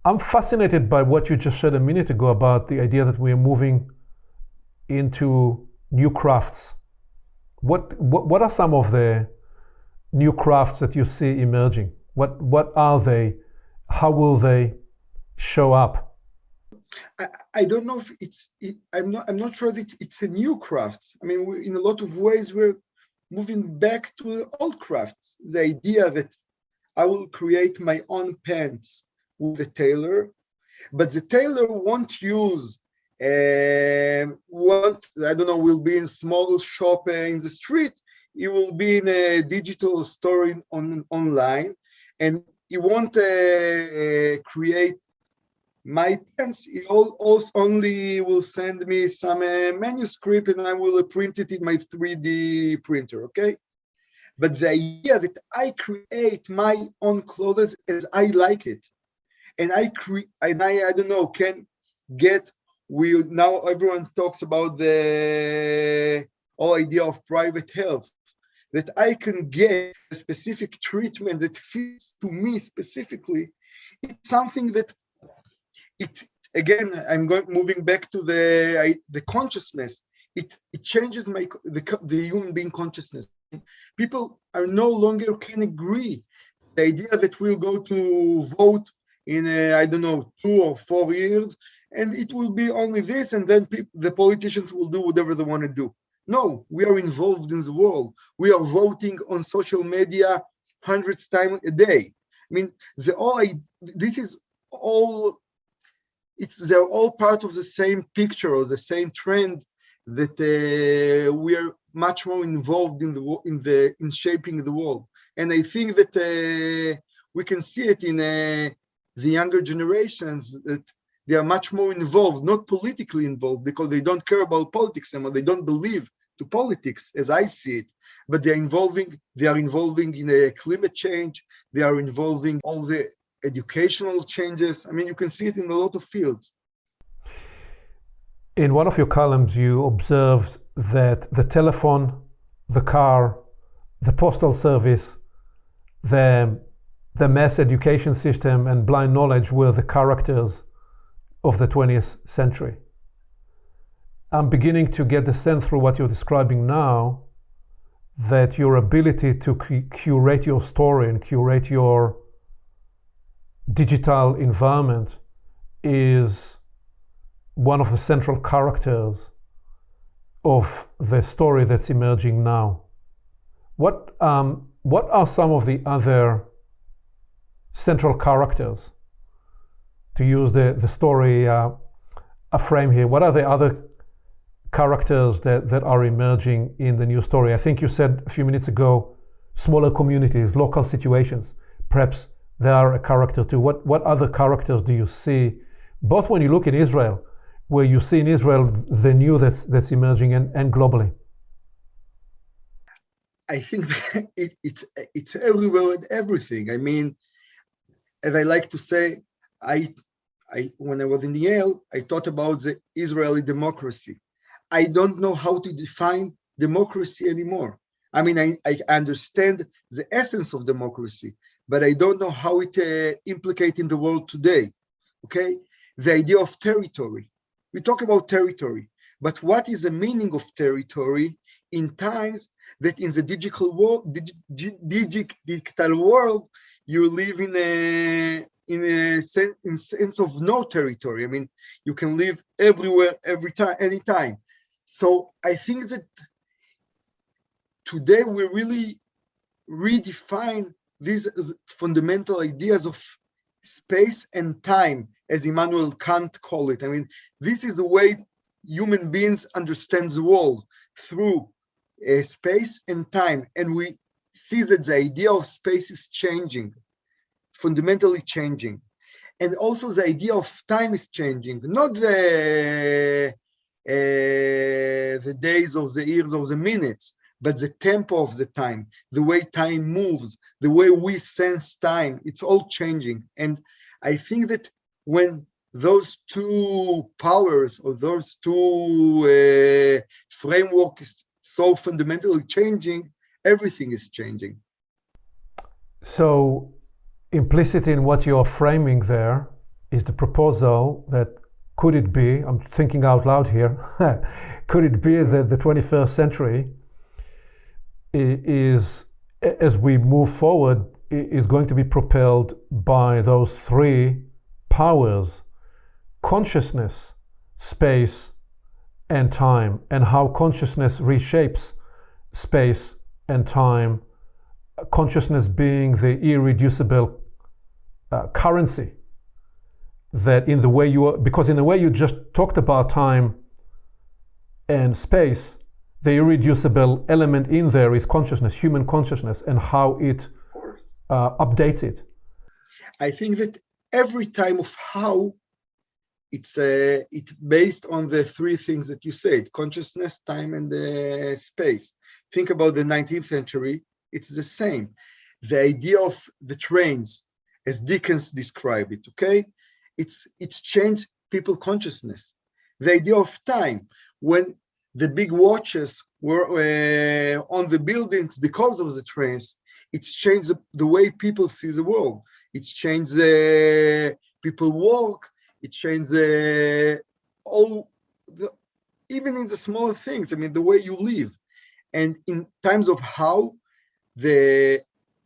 I'm fascinated by what you just said a minute ago about the idea that we are moving into new crafts. What are some of the new crafts that you see emerging? What are they? How will they show up? I don't know if I'm not sure that it's a new craft. I mean, in a lot of ways, we're moving back to the old crafts. The idea that I will create my own pants with the tailor, but the tailor won't use what I don't know will be in small shop in the street. It will be in a digital store online, and he won't create my pants. He also only will send me some manuscript, and I will print it in my 3D printer. Okay, but the idea that I create my own clothes as I like it, and I don't know, can get, we now everyone talks about the whole idea of private health, that I can get a specific treatment that fits to me specifically. It's something that it, again, moving back to the consciousness. It changes the human being consciousness. People are no longer can agree. The idea that we'll go to vote in I don't know 2 or 4 years, and it will be only this, and then the politicians will do whatever they want to do. No, we are involved in the world. We are voting on social media hundreds times a day. I mean, this is all. They're all part of the same picture or the same trend, that we are much more involved in shaping the world. And I think that we can see it in the younger generations, that they are much more involved, not politically involved, because they don't care about politics anymore. They don't believe to politics as I see it, but they are involving in climate change. They are involving all the educational changes. I mean, you can see it in a lot of fields. In one of your columns, you observed that the telephone, the car, the postal service, the mass education system, and blind knowledge were the characters of the 20th century. I'm beginning to get the sense through what you're describing now that your ability to curate your story and curate your digital environment is one of the central characters of the story that's emerging now. What are some of the other central characters, to use the story a frame here? What are the other characters that are emerging in the new story? I think you said a few minutes ago, smaller communities, local situations. Perhaps they are a character too. What other characters do you see, both when you look in Israel, where you see in Israel the new that's emerging, and globally? I think it's everywhere and everything. I mean, as I like to say, when I was in Yale, I thought about the Israeli democracy. I don't know how to define democracy anymore. I mean, I understand the essence of democracy, but I don't know how it implicates in the world today. Okay, the idea of territory. We talk about territory, but what is the meaning of territory in times that in the digital world, you live in a sense of no territory. I mean, you can live everywhere, every time, anytime. So I think that today we really redefine these fundamental ideas of space and time, as Immanuel Kant called it. I mean, this is the way human beings understand the world, through space and time. And we see that the idea of space is changing, fundamentally changing. And also the idea of time is changing, not the days or the years or the minutes, but the tempo of the time, the way time moves, the way we sense time. It's all changing. And I think that when those two powers or those two frameworks is so fundamentally changing, everything is changing. So implicit in what you're framing there is the proposal that could it be, I'm thinking out loud here, could it be that the 21st century is, as we move forward, is going to be propelled by those three powers: consciousness, space, and time, and how consciousness reshapes space and time, consciousness being the irreducible currency that in the way because in the way you just talked about time and space, the irreducible element in there is consciousness, human consciousness, and how it updates it. I think that every time of how it's based on the three things that you said: consciousness, time, and space. Think about the 19th century, it's the same. The idea of the trains, as Dickens described it, okay? It's changed people consciousness. The idea of time, when the big watches were on the buildings because of the trains, it's changed the way people see the world. It's changed the people walk. It changed even in the smaller things. I mean, the way you live. And in times of how, the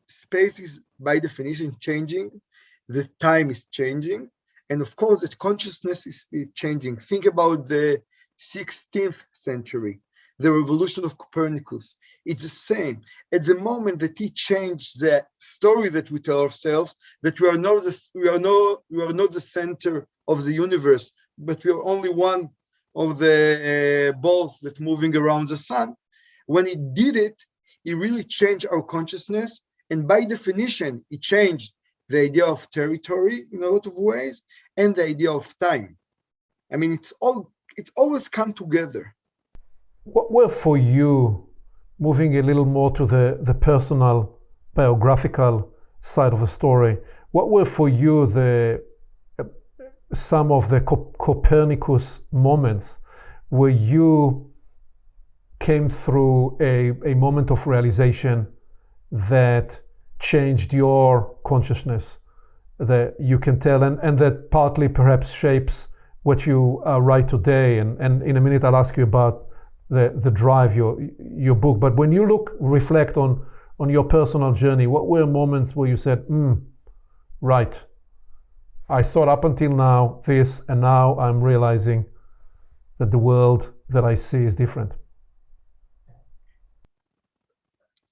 space is by definition changing, the time is changing, and of course, the consciousness is changing. Think about the 16th century, the revolution of Copernicus. It's the same. At the moment that he changed the story that we tell ourselves, that we are not the center of the universe, but we are only one of the balls that moving around the sun. When he did it, he really changed our consciousness, and by definition, he changed the idea of territory in a lot of ways and the idea of time. I mean, it's always come together. What were for you, moving a little more to the personal, biographical side of the story, what were for you some of the Copernicus moments where you came through a moment of realization that changed your consciousness, that you can tell, and that partly perhaps shapes what you write today? And in a minute I'll ask you about the drive, your book. But when you reflect on your personal journey, what were moments where you said, right, I thought up until now this, and now I'm realizing that the world that I see is different?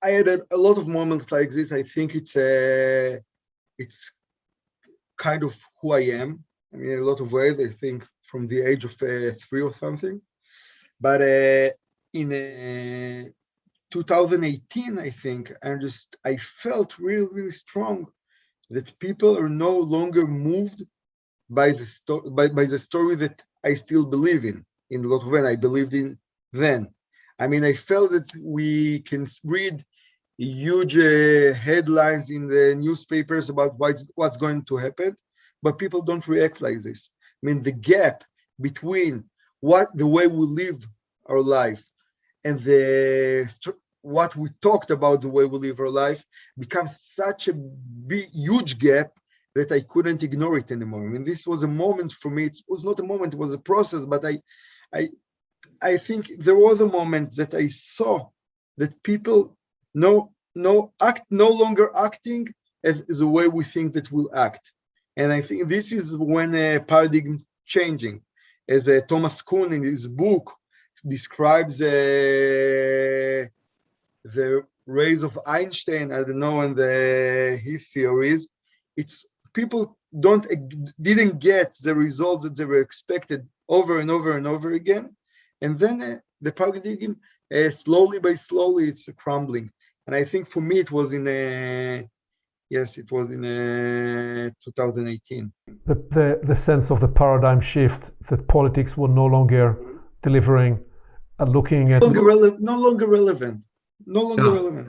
I had a lot of moments like this. I think it's kind of who I am. I mean, in a lot of ways, I think from the age of 3 or something. But in 2018, I think, I felt really, really strong that people are no longer moved by the story that I still believe in a lot of ways. I believed in then. I mean, I felt that we can read huge headlines in the newspapers about what's going to happen, but people don't react like this. I mean, the gap between the way we live our life and what we talked about the way we live our life becomes such a huge gap that I couldn't ignore it anymore. I mean, this was a moment for me. It was not a moment, it was a process, but I think there was a moment that I saw that people no longer acting as the way we think that we'll act. And I think this is when a paradigm changing. As Thomas Kuhn in his book describes the rays of Einstein, I don't know, and his theories, it's people didn't get the results that they were expected over and over and over again. And then the paradigm, slowly by slowly, it's crumbling. And I think for me, it was in 2018. The sense of the paradigm shift, that politics were no longer delivering, looking at... No longer relevant.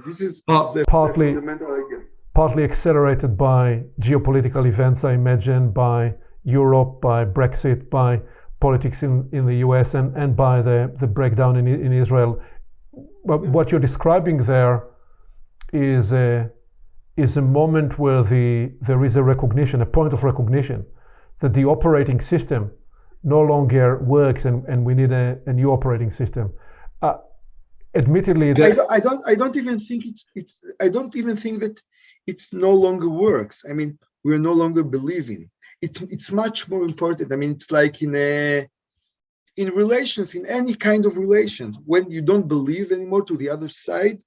This is the fundamental idea. Partly accelerated by geopolitical events, I imagine, by Europe, by Brexit, by politics in the US, and by the breakdown in Israel. But what you're describing there is a moment where there is a recognition, a point of recognition, that the operating system no longer works and we need a new operating system. Admittedly, I don't even think I don't even think that it's no longer works. I mean, we're no longer believing. It's much more important. I mean, it's like in relations, in any kind of relations, when you don't believe anymore to the other side,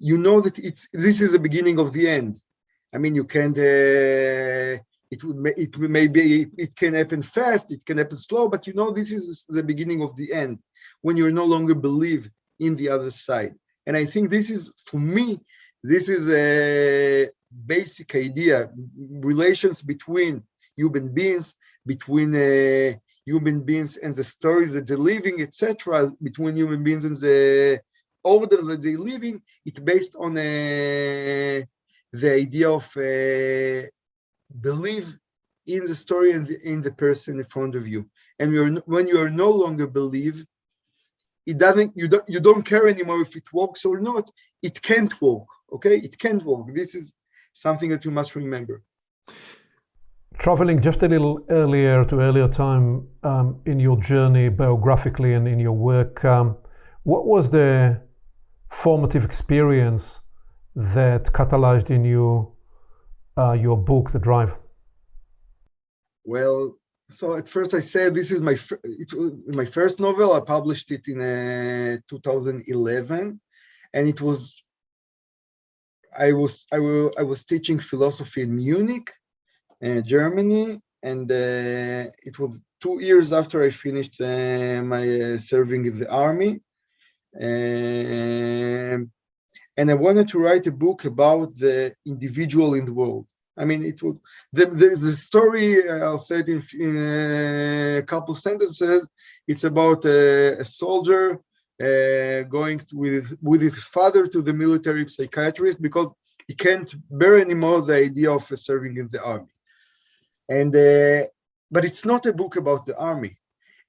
you know that this is the beginning of the end. I mean, you can't. It can happen fast, it can happen slow, but you know this is the beginning of the end when you no longer believe in the other side. And I think this is, for me, this is a basic idea. Relations between human beings, between human beings and the stories that they're living, etc., between human beings and the order that they're living, it's based on the idea of believe in the story and in the person in front of you. And when you are no longer believe, it doesn't. You don't care anymore if it works or not. It can't work. Okay, it can't work. This is something that you must remember. Traveling just a little earlier time in your journey biographically and in your work, what was the formative experience that catalyzed in you your book, The Drive? Well, so at first I said this is my first novel. I published it in 2011, and it was I was teaching philosophy in Munich, Germany, and it was 2 years after I finished my serving in the army, and I wanted to write a book about the individual in the world. I mean, it was the story. I'll say it in a couple sentences. It's about a soldier going with his father to the military psychiatrist because he can't bear anymore the idea of serving in the army. And but it's not a book about the army.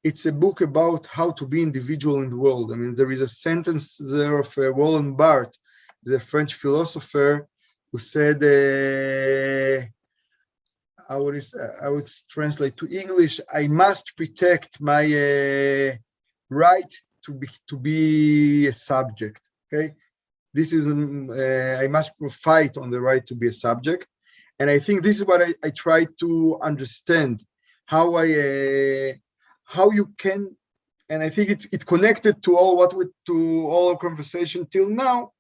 It's a book about how to be individual in the world. I mean, there is a sentence there of Roland Barthes, the French philosopher, who said, I would translate to English, I must protect my right to be a subject. Okay, this is I must fight on the right to be a subject, and I think this is what I try to understand how you can, and I think it's connected to all our conversation till now.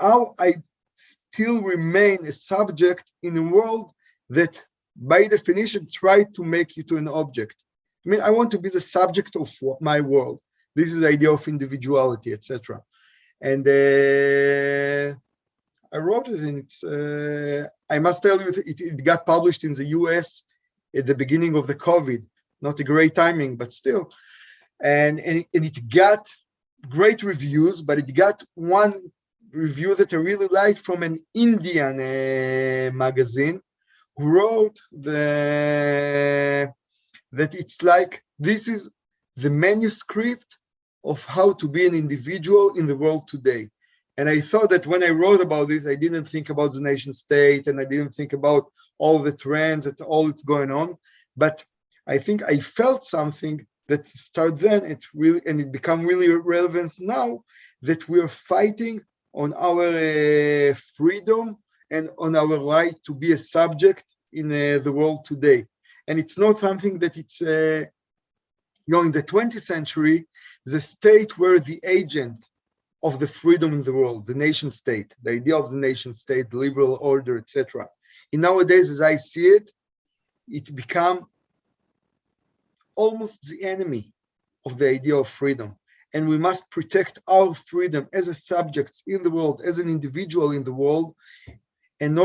How I still remain a subject in a world that, by definition, try to make you to an object. I mean, I want to be the subject of my world. This is the idea of individuality, etc. And I wrote it, and it's. I must tell you, it got published in the U.S. at the beginning of the COVID. Not a great timing, but still. And it got great reviews, but it got one review that I really liked from an Indian magazine, who wrote that it's like this is the manuscript of how to be an individual in the world today. And I thought that when I wrote about this, I didn't think about the nation state, and I didn't think about all the trends and all that's going on. But I think I felt something that started then, it become really relevant now, that we are fighting on our freedom and on our right to be a subject in the world today. And it's not something that it's, in the 20th century, the state were the agent of the freedom in the world, the nation state, the idea of the nation state, the liberal order, etc. And nowadays, as I see it, it become almost the enemy of the idea of freedom. And we must protect our freedom as a subject in the world, as an individual in the world, and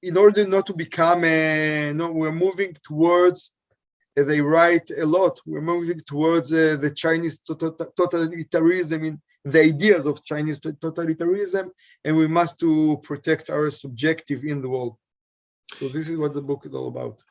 in order not to become we're moving towards, as they write a lot, we're moving towards the Chinese totalitarianism, the ideas of Chinese totalitarianism, and we must to protect our subjective in the world. So this is what the book is all about.